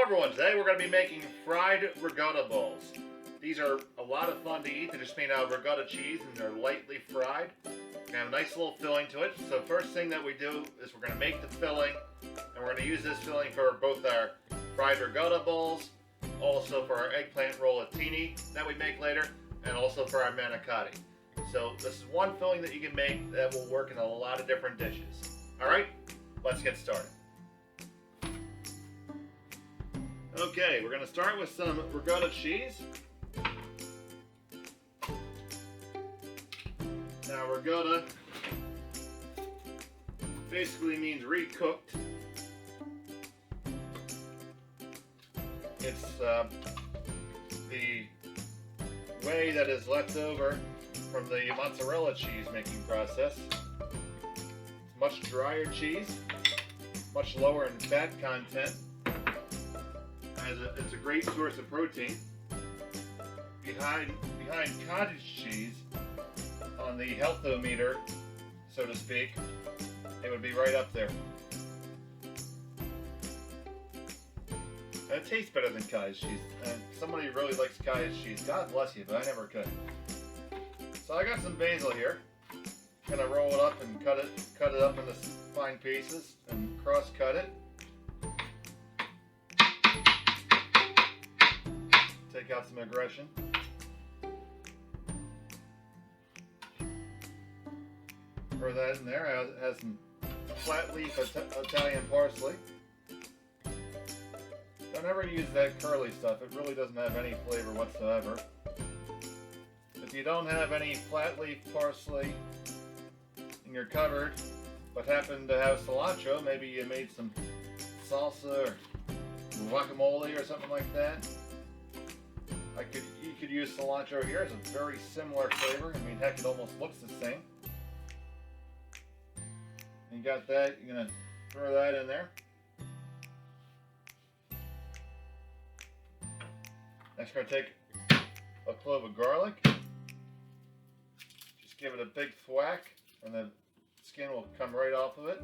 Hello everyone, today we're going to be making fried ricotta balls. These are a lot of fun to eat. They're just made out of ricotta cheese and they're lightly fried. They have a nice little filling to it. So first thing that we do is we're going to make the filling, and we're going to use this filling for both our fried ricotta balls, also for our eggplant rollatini that we make later, and also for our manicotti. So this is one filling that you can make that will work in a lot of different dishes. Alright, let's get started. Okay, we're going to start with some ricotta cheese. Now ricotta basically means recooked. It's the whey that is left over from the mozzarella cheese making process. It's much drier cheese, much lower in fat content. It's a great source of protein. Behind cottage cheese, on the healthometer, so to speak, it would be right up there. And it tastes better than cottage cheese. And somebody who really likes cottage cheese, God bless you, but I never could. So I got some basil here. Gonna roll it up and cut it up into fine pieces and cross-cut it. Take out some aggression. Throw that in there. It has some flat leaf Italian parsley. Don't ever use that curly stuff. It really doesn't have any flavor whatsoever. If you don't have any flat leaf parsley in your cupboard, but happen to have cilantro, maybe you made some salsa or guacamole or something like that. You could use cilantro here. It's a very similar flavor. I mean, heck, it almost looks the same. You got that. You're gonna throw that in there. Next, we're gonna take a clove of garlic. Just give it a big thwack, and the skin will come right off of it.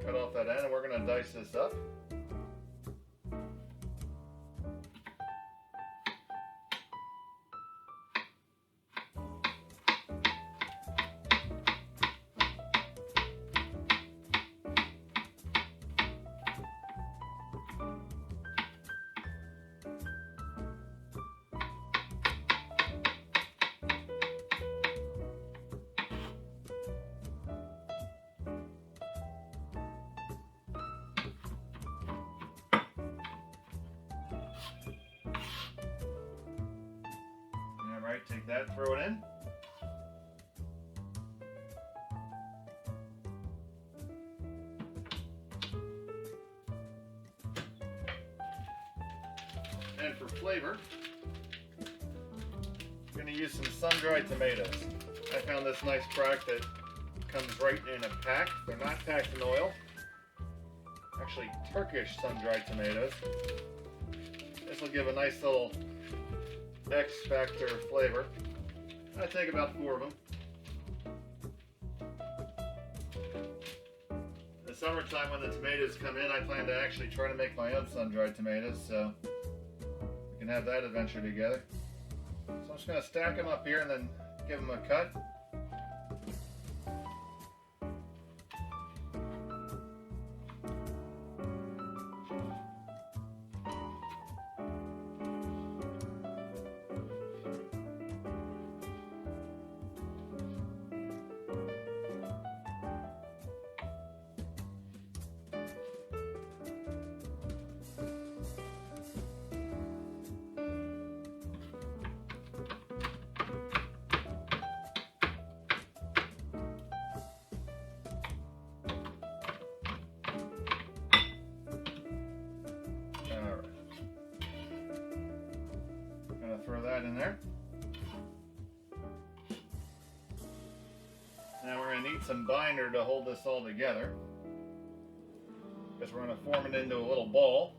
Cut off that end, and we're going to dice this up. Alright, take that, throw it in. And for flavor, I'm going to use some sun-dried tomatoes. I found this nice product that comes right in a pack. They're not packed in oil. Actually, Turkish sun-dried tomatoes. This will give a nice little X-factor flavor. I take about 4 of them. In the summertime when the tomatoes come in, I plan to actually try to make my own sun-dried tomatoes, so we can have that adventure together. So I'm just going to stack them up here and then give them a cut. Throw that in there. Now we're going to need some binder to hold this all together, because we're going to form it into a little ball,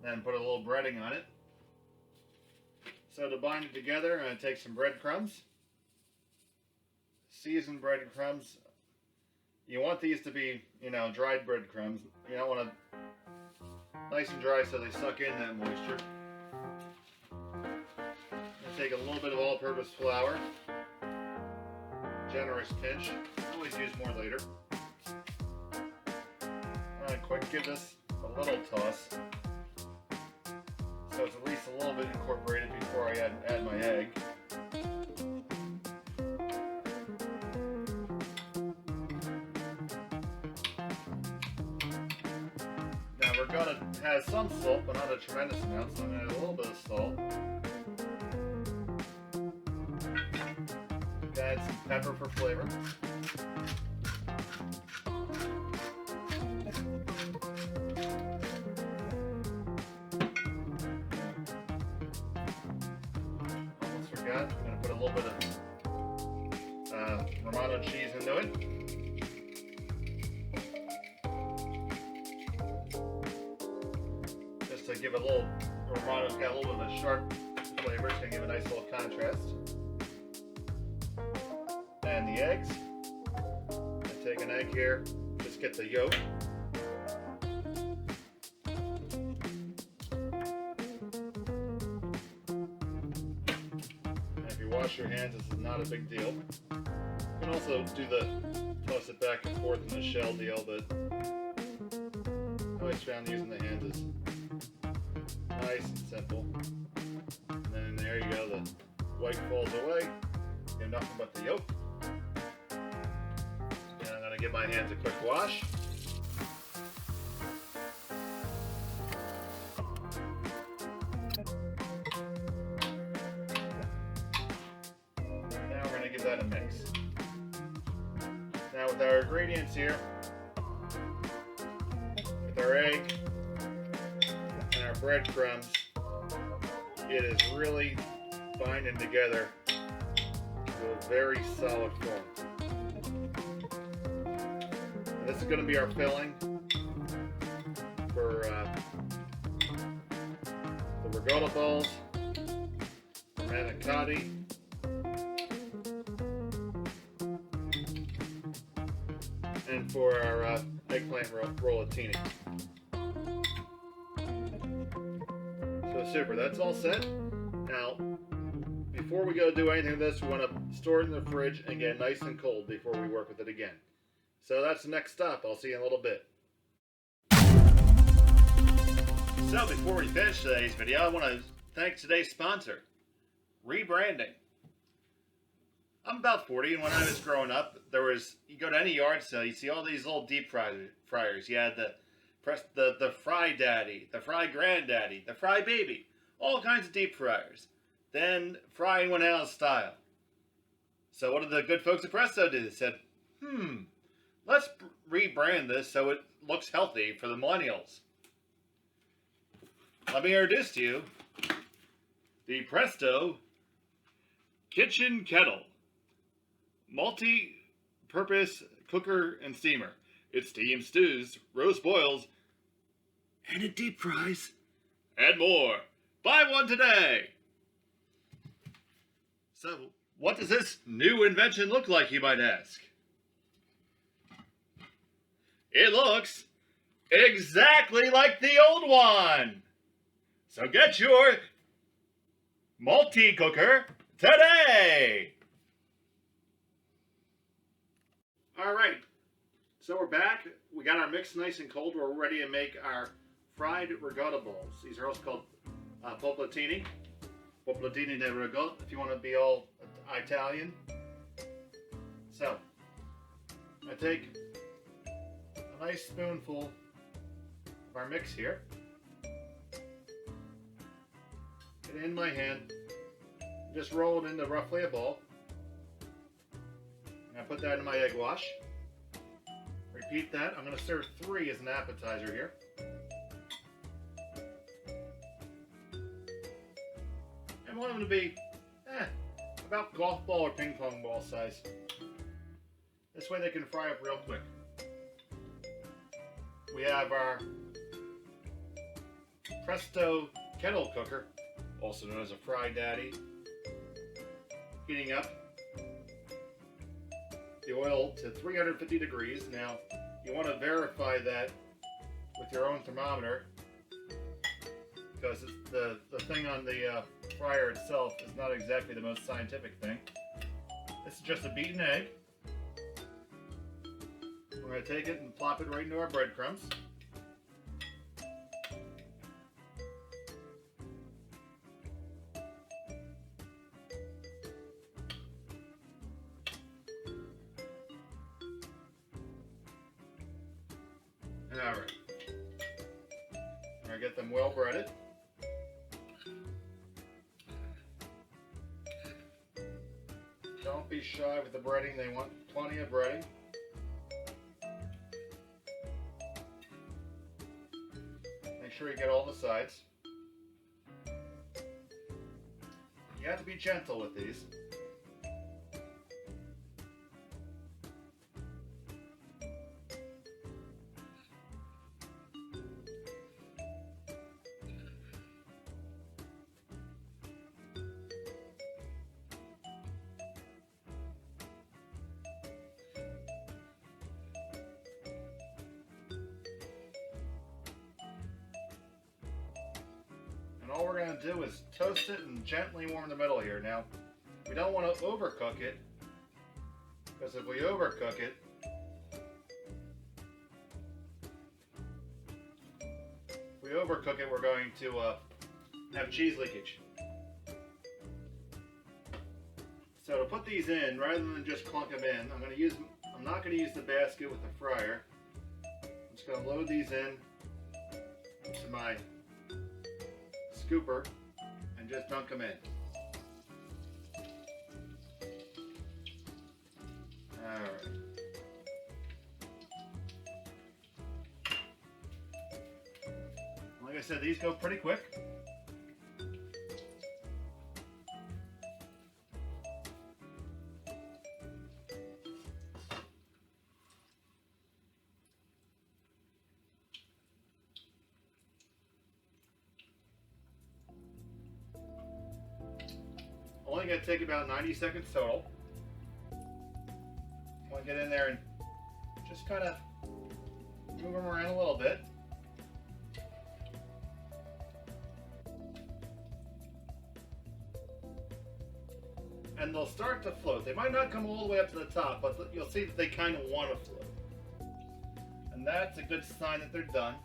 then put a little breading on it. So to bind it together, I'm going to take some breadcrumbs, seasoned breadcrumbs. You want these to be, dried breadcrumbs. You don't want to nice and dry so they suck in that moisture. Take a little bit of all-purpose flour. Generous pinch. Always use more later. And quick, give this a little toss, so it's at least a little bit incorporated before I add my egg. Now ricotta has some salt, but not a tremendous amount, so I'm going to add a little bit of salt. Add some pepper for flavor. Almost forgot, I'm going to put a little bit of Romano cheese into it. Just to give it a little, Romano's got a little bit of a sharp flavor, it's going to give a nice little contrast. And the eggs. I take an egg here, just get the yolk. And if you wash your hands, this is not a big deal. You can also toss it back and forth in the shell deal, but I always found using the hands is nice and simple. And then there you go, the white falls away. You have nothing but the yolk. And I'm going to give my hands a quick wash. Now we're going to give that a mix. Now with our ingredients here, with our egg and our breadcrumbs, it is really binding together to a very solid form. And this is going to be our filling for the ricotta balls, for Manicotti, and for our eggplant rollatini. So super, that's all set. Now, before we go do anything with this, we want to store it in the fridge and get it nice and cold before we work with it again. So that's the next stop. I'll see you in a little bit. So before we finish today's video, I want to thank today's sponsor, Rebranding. I'm about 40, and when I was growing up, you go to any yard sale, you see all these little deep fryers. You had the Fry Daddy, the Fry Granddaddy, the Fry Baby, all kinds of deep fryers. Then frying went out of style. So what did the good folks at Presto do? They said, let's rebrand this so it looks healthy for the millennials. Let me introduce to you the Presto Kitchen Kettle. Multi-purpose cooker and steamer. It steams, stews, roast boils, and it deep fries, and more. Buy one today! So, what does this new invention look like, you might ask? It looks exactly like the old one! So get your multi-cooker today! Alright, so we're back. We got our mix nice and cold. We're ready to make our fried ricotta balls. These are also called polpette. Polpette de ricotta, if you want to be all Italian. So, I take a nice spoonful of our mix here. Get it in my hand. Just roll it into roughly a ball. I put that in my egg wash. Repeat that. I'm going to serve 3 as an appetizer here. And I want them to be about golf ball or ping pong ball size. This way they can fry up real quick. We have our Presto kettle cooker, also known as a Fry Daddy, heating up. the oil to 350 degrees. Now, you want to verify that with your own thermometer, because the thing on the fryer itself is not exactly the most scientific thing. This is just a beaten egg. We're going to take it and plop it right into our breadcrumbs. Alright. I get them well breaded. Don't be shy with the breading, they want plenty of breading. Make sure you get all the sides. You have to be gentle with these. And all we're going to do is toast it and gently warm the middle here. Now, we don't want to overcook it, because if we overcook it, we're going to have cheese leakage. So to put these in, rather than just clunk them in, I'm not going to use the basket with the fryer. I'm just going to load these in to my scooper and just dunk them in. Alright. Like I said, these go pretty quick. Only going to take about 90 seconds total. I want to get in there and just kind of move them around a little bit. And they'll start to float. They might not come all the way up to the top, but you'll see that they kind of want to float. And that's a good sign that they're done.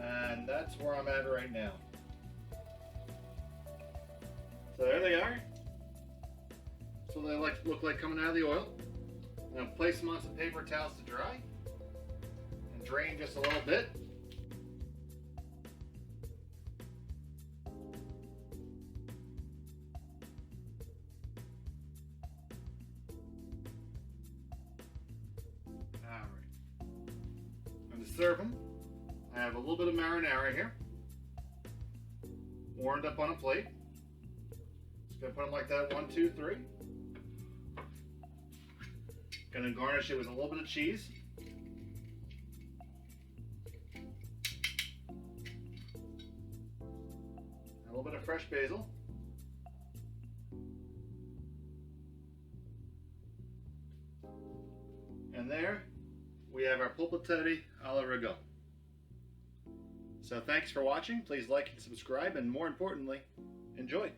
And that's where I'm at right now. So there they are. So they look like coming out of the oil. Now place them on some paper towels to dry and drain just a little bit. Alright. I'm going to serve them. I have a little bit of marinara here, warmed up on a plate. Gonna put them like that, 1, 2, 3. Gonna garnish it with a little bit of cheese. A little bit of fresh basil. And there we have our polpette alla Ricotta. So thanks for watching. Please like and subscribe, and more importantly, enjoy.